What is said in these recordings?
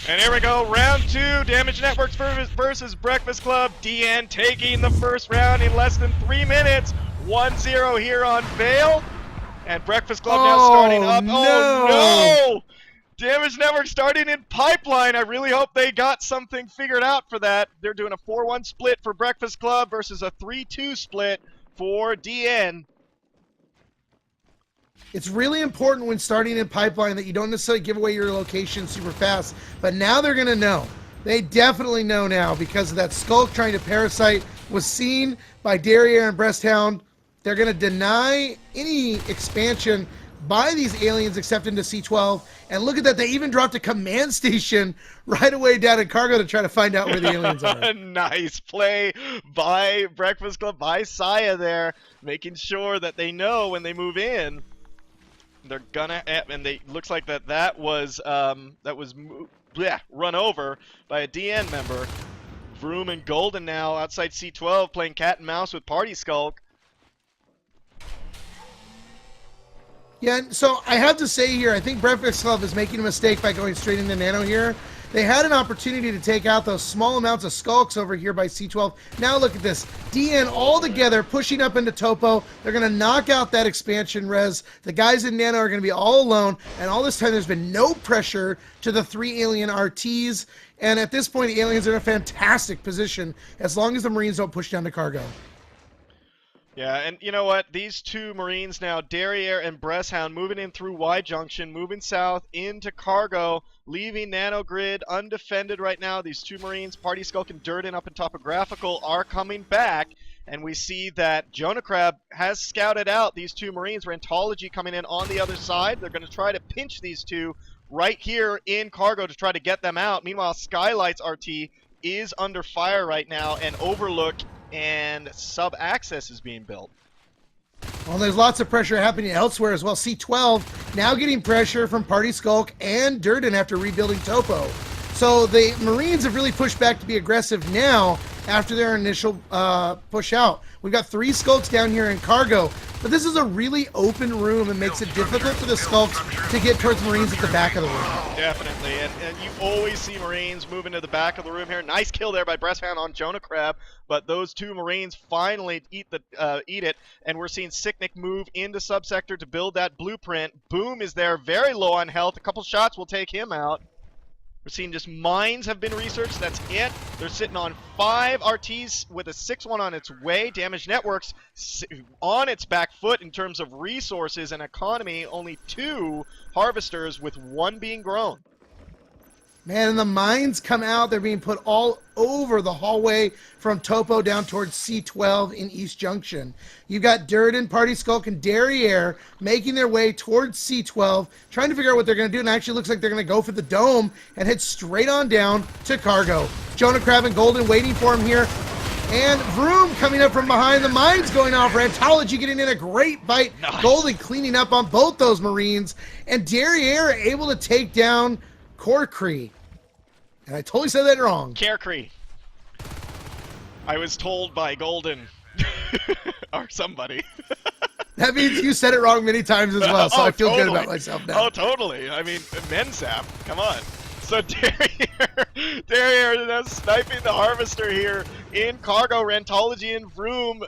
And here we go, round 2, Damage Networks versus Breakfast Club. DN taking the first round in less than 3 minutes. 1-0 here on Vale. And Breakfast Club now starting up. No. Oh no! Damage Network starting in Pipeline. I really hope they got something figured out for that. They're doing a 4-1 split for Breakfast Club versus a 3-2 split for DN. It's really important when starting in Pipeline that you don't necessarily give away your location super fast, but now they're going to know. They definitely know now because of that Skulk trying to parasite was seen by Derriere and Breasthound. They're going to deny any expansion by these aliens except into C12. And look at that, they even dropped a command station right away down in Cargo to try to find out where the aliens are. Nice play by Breakfast Club, by Saya there, making sure that they know when they move in. They're gonna, and they looks like that was run over by a DN member. Vroom and Golden now outside C12 playing cat and mouse with Party Skulk. Yeah, so I have to say here, I think Breakfast Club is making a mistake by going straight into Nano here. They had an opportunity to take out those small amounts of Skulks over here by C12. Now look at this. DN all together pushing up into Topo. They're going to knock out that expansion res. The guys in Nano are going to be all alone. And all this time there's been no pressure to the 3 alien RTs. And at this point the aliens are in a fantastic position as long as the Marines don't push down to Cargo. Yeah, and you know what? These 2 Marines now, Derriere and Breasthound, moving in through Y Junction, moving south into Cargo, leaving Nanogrid undefended right now. These 2 Marines, Party Skulk and Durden up in Topographical, are coming back. And we see that Jonah Crab has scouted out these 2 Marines. Rantology coming in on the other side. They're going to try to pinch these 2 right here in Cargo to try to get them out. Meanwhile, Skylight's RT is under fire right now, and Overlook and sub-access is being built. Well, there's lots of pressure happening elsewhere as well. C12 now getting pressure from Party Skulk and Durden after rebuilding Topo. So the Marines have really pushed back to be aggressive now after their initial push out. We've got 3 Skulks down here in Cargo, but this is a really open room and makes it difficult for the Skulks to get towards Marines at the back of the room. Definitely, and you always see Marines moving to the back of the room here. Nice kill there by Breasthound on Jonah Crab, but those 2 Marines finally eat it, and we're seeing Sicknick move into subsector to build that blueprint. Boom is there, very low on health. A couple shots will take him out. We're seeing just mines have been researched. That's it. They're sitting on 5 RTs with a 6-1 on its way. Damage Networks on its back foot in terms of resources and economy. Only 2 harvesters with 1 being grown. Man, and the mines come out. They're being put all over the hallway from Topo down towards C12 in East Junction. You've got Durden, Party Skulk, and Derriere making their way towards C12, trying to figure out what they're going to do, and it actually looks like they're going to go for the dome and head straight on down to Cargo. Jonah Crab and Golden waiting for him here. And Vroom coming up from behind. The mines going off. Rantology getting in a great bite. Nice. Golden cleaning up on both those Marines. And Derriere able to take down Corkree. And I totally said that wrong. Carecree. I was told by Golden. Or somebody. That means you said it wrong many times as well, so I feel totally. good about myself now. Oh, totally. I mean, Mensap. Come on. So Derriere sniping the Harvester here in Cargo. Rantology and Vroom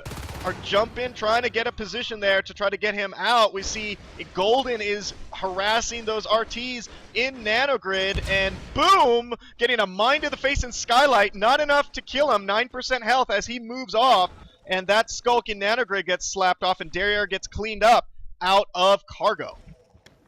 are jumping, trying to get a position there to try to get him out. We see Golden is harassing those RTs in Nanogrid, and boom, getting a mine to the face in Skylight. Not enough to kill him, 9% health as he moves off, and that Skulk in Nanogrid gets slapped off, and Derriere gets cleaned up out of Cargo.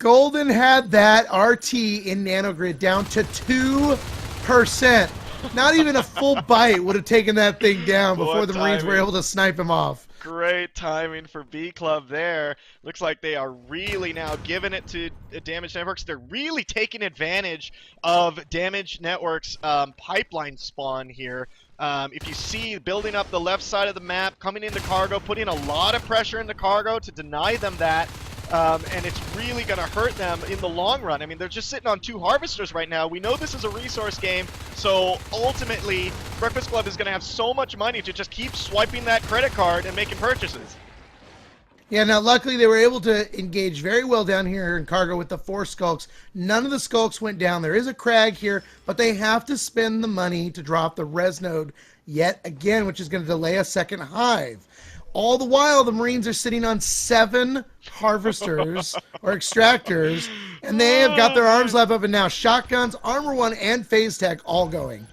Golden had that RT in Nanogrid down to 2%. Not even a full bite would have taken that thing down before the Marines were able to snipe him off. Great timing for B Club there. Looks like they are really now giving it to Damage Networks. They're really taking advantage of Damage Networks' pipeline spawn here. If you see, building up the left side of the map, coming into Cargo, putting a lot of pressure into Cargo to deny them that. And it's really going to hurt them in the long run. I mean, they're just sitting on 2 harvesters right now. We know this is a resource game, so ultimately, Breakfast Club is going to have so much money to just keep swiping that credit card and making purchases. Yeah, now luckily they were able to engage very well down here in Cargo with the 4 Skulks. None of the Skulks went down. There is a Crag here, but they have to spend the money to drop the Res Node yet again, which is going to delay a second Hive. All the while, the Marines are sitting on 7 Harvesters or Extractors, and they have got their arms left up, and now Shotguns, Armor 1, and Phase Tech all going.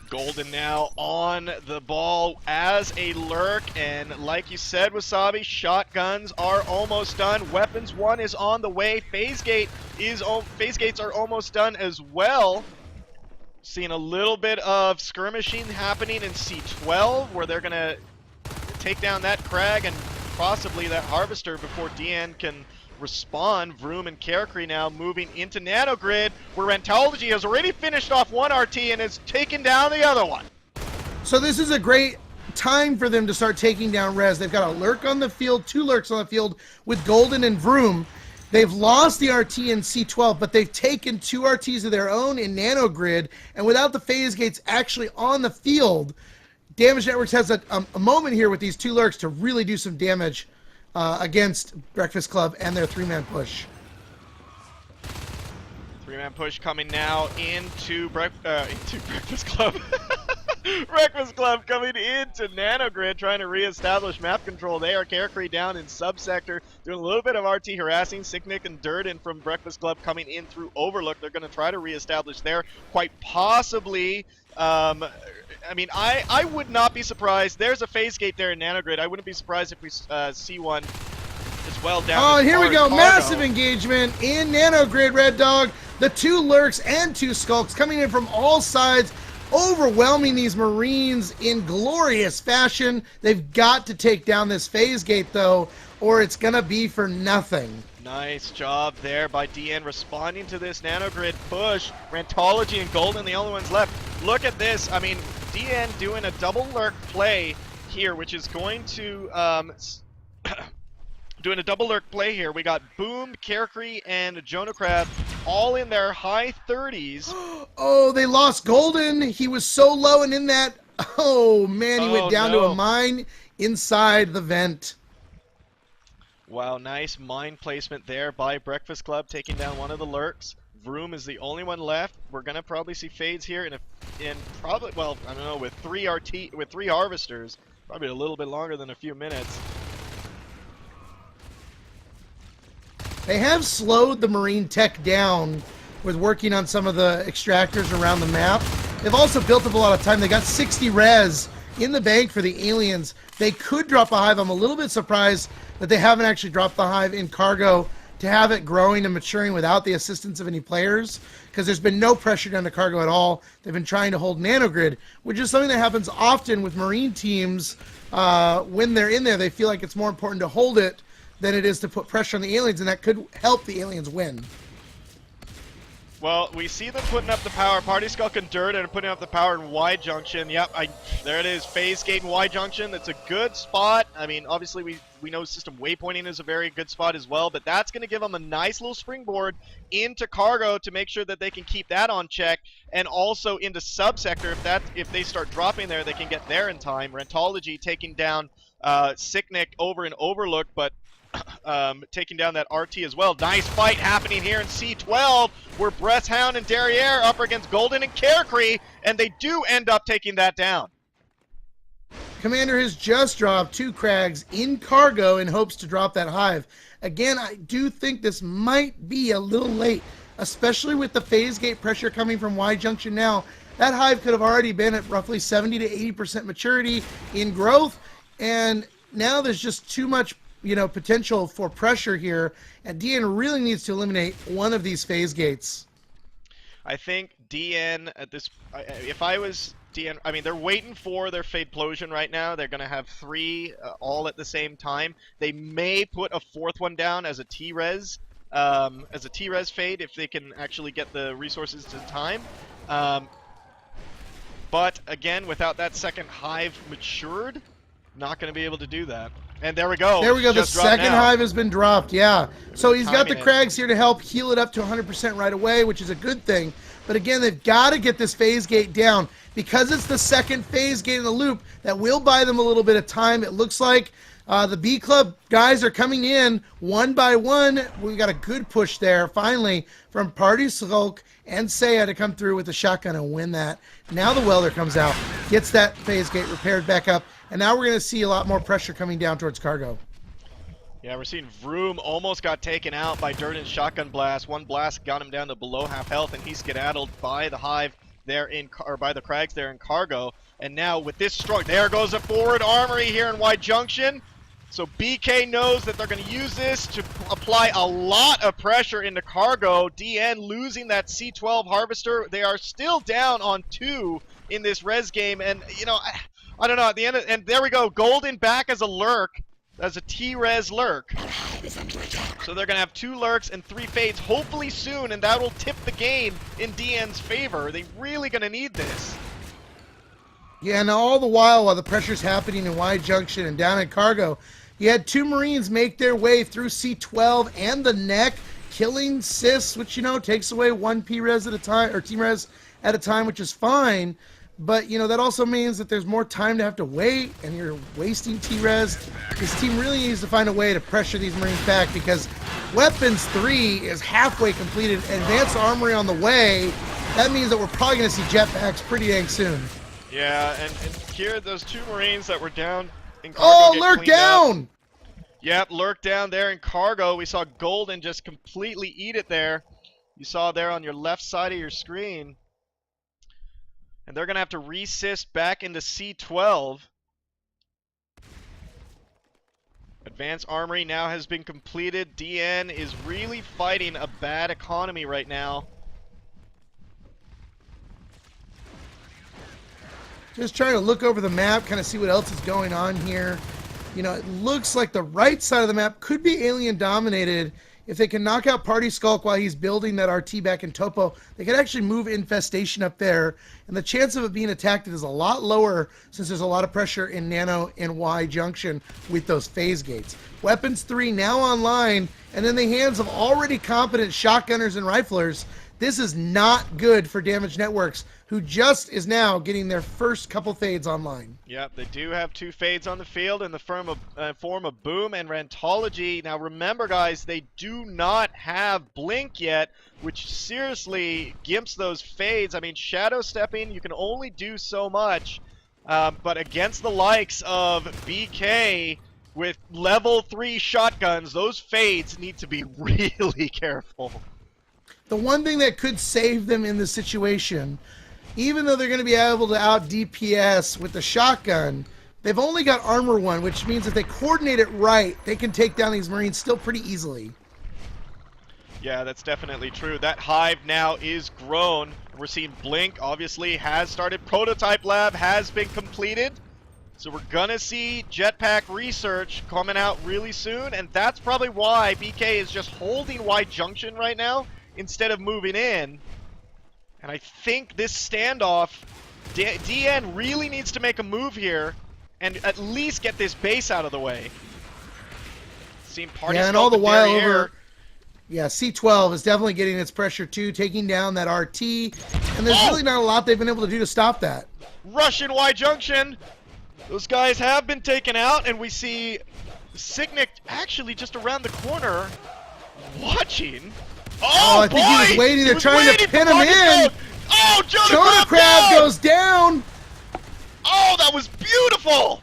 Golden now on the ball as a lurk, and like you said, Wasabi, shotguns are almost done. Weapons 1 is on the way. Phase gates are almost done as well. Seeing a little bit of skirmishing happening in C12, where they're gonna take down that Crag and possibly that Harvester before DN can respond. Vroom and Karakri now moving into Nanogrid, where Rentology has already finished off one RT and has taken down the other one. So this is a great time for them to start taking down Res. They've got a lurk on the field, 2 lurks on the field with Golden and Vroom. They've lost the RT in C12, but they've taken 2 RTs of their own in Nanogrid, and without the phase gates actually on the field, Damage Networks has a moment here with these 2 lurks to really do some damage against Breakfast Club and their 3-man push. 3-man push coming now into Breakfast Club. Breakfast Club coming into Nanogrid, trying to reestablish map control there. Karakri down in subsector, doing a little bit of RT harassing. Sicknick and Durden from Breakfast Club coming in through Overlook. They're going to try to reestablish there. Quite possibly, I mean, I would not be surprised. There's a phase gate there in Nanogrid. I wouldn't be surprised if we see one as well down. Oh, and here we go. Massive engagement in Nanogrid, Red Dog. The 2 lurks and 2 skulks coming in from all sides, overwhelming these Marines in glorious fashion. They've got to take down this phase gate, though, or it's going to be for nothing. Nice job there by DN responding to this Nanogrid push. Rentology and Golden, the only ones left. Look at this. I mean, DN doing a double lurk play here, which is going to doing a double lurk play here. We got Boom, Karakri, and Jonah Crab all in their high 30s. Oh, they lost Golden. He was so low and in that. Oh, man, he went down to a mine inside the vent. Wow, nice mine placement there by Breakfast Club, taking down one of the lurks. Vroom is the only one left. We're gonna probably see fades here in probably, well, I don't know, with 3 harvesters, probably a little bit longer than a few minutes. They have slowed the Marine tech down with working on some of the extractors around the map. They've also built up a lot of time. They got 60 res in the bank for the aliens. They could drop a Hive. I'm a little bit surprised that they haven't actually dropped the Hive in Cargo to have it growing and maturing without the assistance of any players, because there's been no pressure down to Cargo at all. They've been trying to hold Nanogrid, which is something that happens often with Marine teams. When they're in there, they feel like it's more important to hold it than it is to put pressure on the aliens, and that could help the aliens win. Well, we see them putting up the power. Party Skulk and Dirt are putting up the power in Y Junction. Yep, there it is. Phase Gate and Y Junction. That's a good spot. I mean, obviously we know system waypointing is a very good spot as well, but that's going to give them a nice little springboard into Cargo to make sure that they can keep that on check, and also into Subsector. If they start dropping there, they can get there in time. Rentology taking down Sicknick over in Overlook, but taking down that RT as well. Nice fight happening here in C12, where Breathhound and Derriere up against Golden and Karakri, and they do end up taking that down. Commander has just dropped 2 Crags in Cargo in hopes to drop that Hive. Again, I do think this might be a little late, especially with the phase gate pressure coming from Y Junction now. That Hive could have already been at roughly 70 to 80% maturity in growth, and now there's just too much potential for pressure here, and DN really needs to eliminate one of these phase gates. I think DN at this, if I was DN, I mean, they're waiting for their Fadeplosion right now. They're going to have 3 all at the same time. They may put a 4th one down as a T-Res Fade if they can actually get the resources to time. But again, without that second Hive matured, not going to be able to do that. And there we go. There we go. The second Hive has been dropped. Yeah. So he's got the Crags here to help heal it up to 100% right away, which is a good thing. But again, they've got to get this phase gate down, because it's the second phase gate in the loop that will buy them a little bit of time. It looks like The B Club guys are coming in one by one. We got a good push there, finally, from Party Skulk and Seiya to come through with the shotgun and win that. Now the welder comes out, gets that phase gate repaired back up, and now we're going to see a lot more pressure coming down towards Cargo. Yeah, we're seeing Vroom almost got taken out by Durden's shotgun blast. One blast got him down to below half health, and he's skedaddled by the Hive there in, or by the Krags there in Cargo. And now with this strong, there goes a forward armory here in Y Junction. So BK knows that they're going to use this to apply a lot of pressure into Cargo. DN losing that C12 Harvester. They are still down on 2 in this res game, and you know, I don't know. At the end, and there we go. Golden back as a lurk. As a T-Res lurk. So they're going to have 2 lurks and 3 fades hopefully soon, and that will tip the game in DN's favor. They're really going to need this. Yeah, and all the while the pressure's happening in Y Junction and down in Cargo, you had 2 Marines make their way through C12 and the neck, killing Sis, which, you know, takes away 1 P-Res at a time, or T-Res at a time, which is fine. But, you know, that also means that there's more time to have to wait, and you're wasting T-Res. This team really needs to find a way to pressure these Marines back, because Weapons 3 is halfway completed, Advanced Armory on the way. That means that we're probably going to see jetpacks pretty dang soon. Yeah, and here, those 2 Marines that were down in Cargo get lurk down! Up. Yep, lurk down there in Cargo. We saw Golden just completely eat it there. You saw there on your left side of your screen. And they're going to have to resist back into C12. Advanced Armory now has been completed. DN is really fighting a bad economy right now. Just trying to look over the map, kind of see what else is going on here. You know, it looks like the right side of the map could be alien dominated. If they can knock out Party Skulk while he's building that RT back in Topo, they could actually move Infestation up there, and the chance of it being attacked is a lot lower since there's a lot of pressure in Nano and Y Junction with those phase gates. Weapons 3 now online, and in the hands of already competent shotgunners and riflers. This is not good for Damage Networks, who just is now getting their first couple fades online. Yep, they do have 2 fades on the field in the form of Boom and Rantology. Now remember, guys, they do not have Blink yet, which seriously gimps those fades. I mean, shadow stepping, you can only do so much, but against the likes of BK with level 3 shotguns, those fades need to be really careful. The one thing that could save them in this situation, even though they're going to be able to out DPS with the shotgun, they've only got Armor 1, which means if they coordinate it right, they can take down these Marines still pretty easily. Yeah, that's definitely true. That Hive now is grown. We're seeing Blink, obviously, has started. Prototype Lab has been completed. So we're going to see Jetpack research coming out really soon, and that's probably why BK is just holding Y Junction right now instead of moving in. And I think this standoff, DN really needs to make a move here and at least get this base out of the way. Seeing Party and all the while over. over. Yeah, C12 is definitely getting its pressure too, taking down that RT, and there's really not a lot they've been able to do to stop that. Russian Y Junction. Those guys have been taken out, and we see Signic actually just around the corner watching. Oh, I think he was waiting. They're trying to pin him in. Oh, Jonah Crab goes down. Oh, that was beautiful.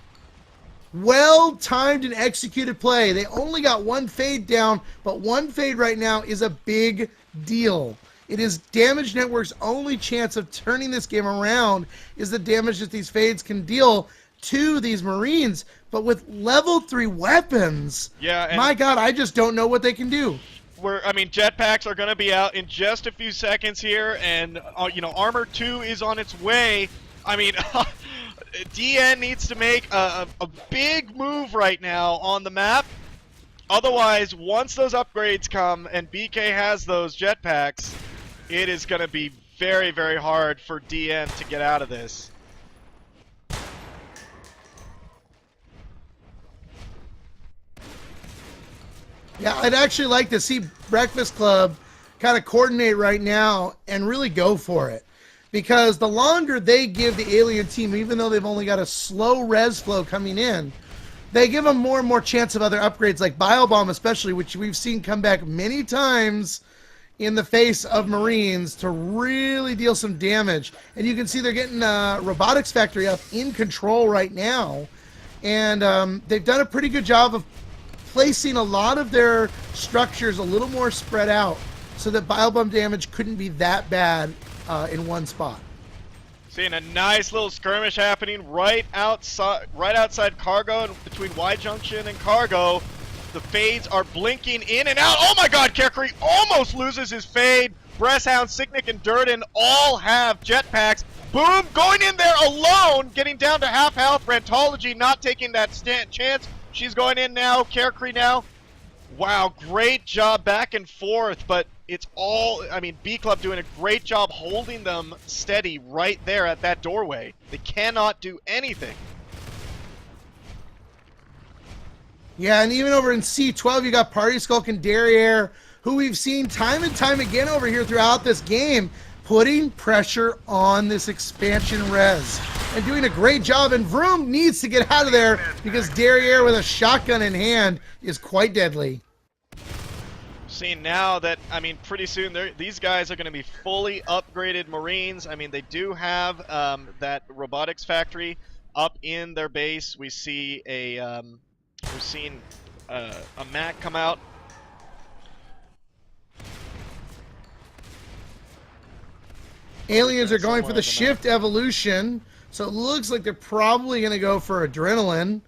Well-timed and executed play. They only got 1 fade down, but 1 fade right now is a big deal. It is Damage Network's only chance of turning this game around is the damage that these fades can deal to these Marines. But with level 3 weapons, my God, I just don't know what they can do. I mean, jetpacks are going to be out in just a few seconds here, and you know, Armor 2 is on its way. I mean, DN needs to make a big move right now on the map. Otherwise, once those upgrades come and BK has those jetpacks, it is going to be very, very hard for DN to get out of this. Yeah, I'd actually like to see Breakfast Club kind of coordinate right now and really go for it. Because the longer they give the alien team, even though they've only got a slow res flow coming in, they give them more and more chance of other upgrades like Bile Bomb especially, which we've seen come back many times in the face of Marines to really deal some damage. And you can see they're getting Robotics Factory up in control right now. And they've done a pretty good job of placing a lot of their structures a little more spread out so that Bile Bomb damage couldn't be that bad in one spot. Seeing a nice little skirmish happening right outside Cargo, and between Y Junction and Cargo. The fades are blinking in and out. Oh my god, Carecree almost loses his fade. Bresshound, Sicknick, and Durden all have jetpacks. Boom, going in there alone, getting down to half health. Rantology not taking that chance. She's going in now, Carecree now. Wow, great job back and forth, but it's all, I mean, B Club doing a great job holding them steady right there at that doorway. They cannot do anything. Yeah, and even over in C12, you got Party Skulk and Derriere, who we've seen time and time again over here throughout this game, putting pressure on this expansion res. And doing a great job, and Vroom needs to get out of there because Derriere with a shotgun in hand is quite deadly. Seeing now that, I mean, pretty soon these guys are going to be fully upgraded Marines. I mean, they do have that Robotics Factory up in their base. We see a, we're seeing a Mac come out. Aliens are going for the shift evolution, so it looks like they're probably going to go for adrenaline.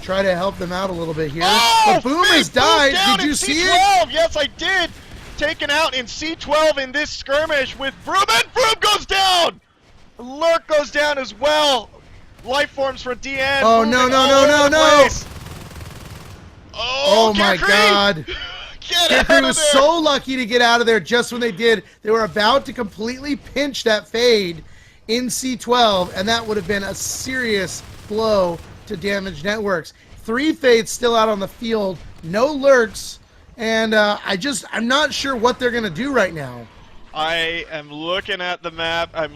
Try to help them out a little bit here. Oh, but Boom has died. Did you see it? Yes, I did. Taken out in C12 in this skirmish with Vroom, and Vroom goes down. Lurk goes down as well. Life forms for DN. Oh, no, no, no, no, no. Oh my God. Carecree was so lucky to get out of there just when they did. They were about to completely pinch that fade in C12, and that would have been a serious blow to Damage Networks. 3 fades still out on the field, no lurks, and I'm not sure what they're gonna do right now. I am looking at the map. I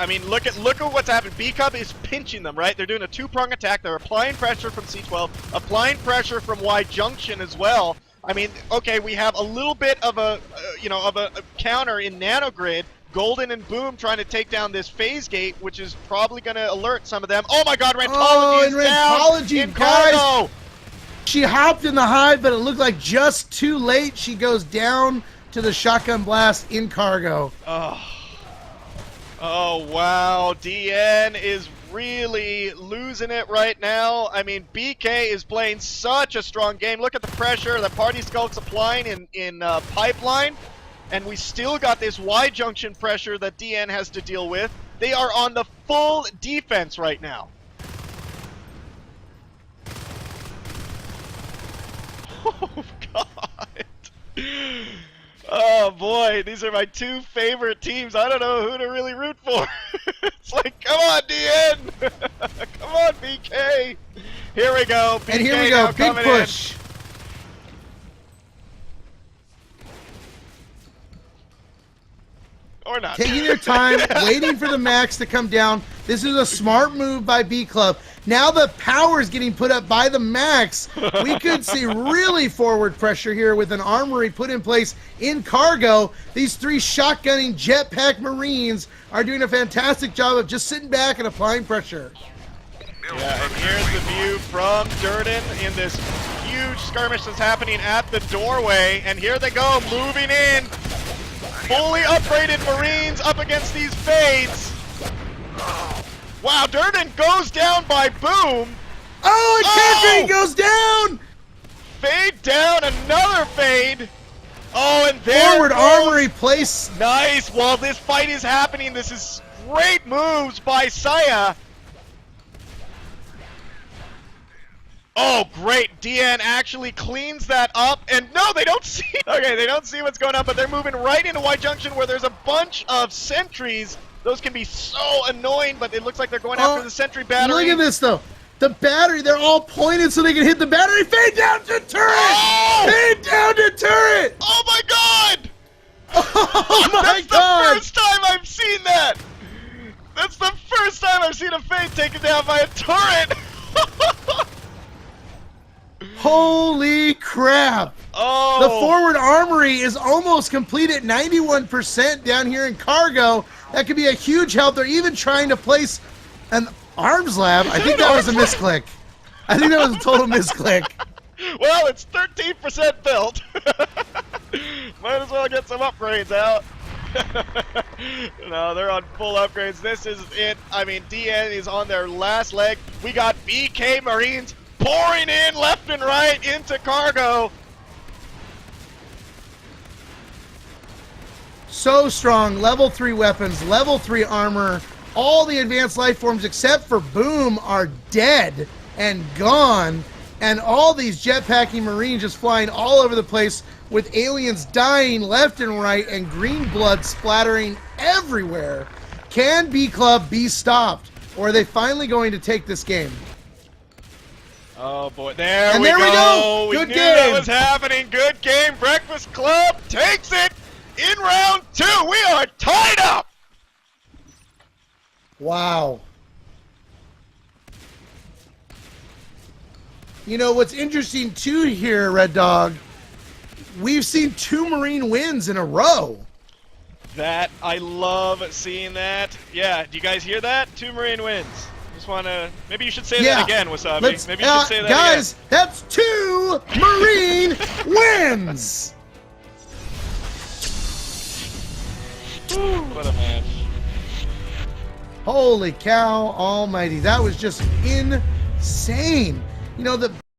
mean, look at what's happened. B-Cub is pinching them, right? They're doing a 2-prong attack. They're applying pressure from C12, applying pressure from Y Junction as well. I mean, okay, we have a little bit of a, a counter in Nanogrid. Golden and Boom trying to take down this phase gate, which is probably going to alert some of them. Oh my god, Rantology is down in Cargo! She hopped in the hive, but it looked like just too late. She goes down to the shotgun blast in Cargo. Oh wow, DN is really losing it right now. I mean, BK is playing such a strong game. Look at the pressure that Party Skulk's applying in Pipeline. And we still got this Y Junction pressure that DN has to deal with. They are on the full defense right now. Oh, God. Oh, boy. These are my 2 favorite teams. I don't know who to really root for. It's like, come on, DN. Come on, BK. Here we go. BK, and here we go. Big push. Or not. Taking their time, waiting for the max to come down. This is a smart move by B Club. Now the power is getting put up by the max. We could see really forward pressure here with an armory put in place in Cargo. These 3 shotgunning jetpack Marines are doing a fantastic job of just sitting back and applying pressure. Yeah, and here's the view from Durden in this huge skirmish that's happening at the doorway. And here they go, moving in. Fully upgraded Marines up against these fades. Wow, Durden goes down by Boom. Oh, and Carecree goes down. Fade down, another fade. Oh, and there forward armory place. Nice. While this fight is happening, this is great moves by Saya. Oh, great. DN actually cleans that up. And no, they don't see. Okay, they don't see what's going on, but they're moving right into Y Junction where there's a bunch of sentries. Those can be so annoying, but it looks like they're going after the sentry battery. Look at this, though. The battery, they're all pointed so they can hit the battery. Fade down to turret! Oh! Fade down to turret! Oh, my God! Oh, my That's God! the first time I've seen that! That's the first time I've seen a fade taken down by a turret! Holy crap! Oh! The forward armory is almost complete at 91% down here in Cargo. That could be a huge help. They're even trying to place an arms lab. I think that was a misclick. I think that was a total misclick. Well, it's 13% built. Might as well get some upgrades out. No, they're on full upgrades. This is it. I mean, DN is on their last leg. We got BK Marines pouring in left and right into Cargo. So strong. Level 3 weapons, level 3 armor. All the advanced life forms except for Boom are dead and gone. And all these jetpacking Marines just flying all over the place with aliens dying left and right and green blood splattering everywhere. Can B Club be stopped? Or are they finally going to take this game? Oh boy, there And we there we go. go. We Good knew game. that was happening. Good game. Breakfast Club takes it in round 2. We are tied up. Wow. You know, what's interesting too here, Red Dog, we've seen 2 Marine wins in a row. That, I love seeing that. Yeah, do you guys hear that? 2 Marine wins. Just want to, maybe you should say that again, Wasabi. Maybe you should say that guys, again. that's 2 Marine wins. What a match. Holy cow almighty. That was just insane. You know, the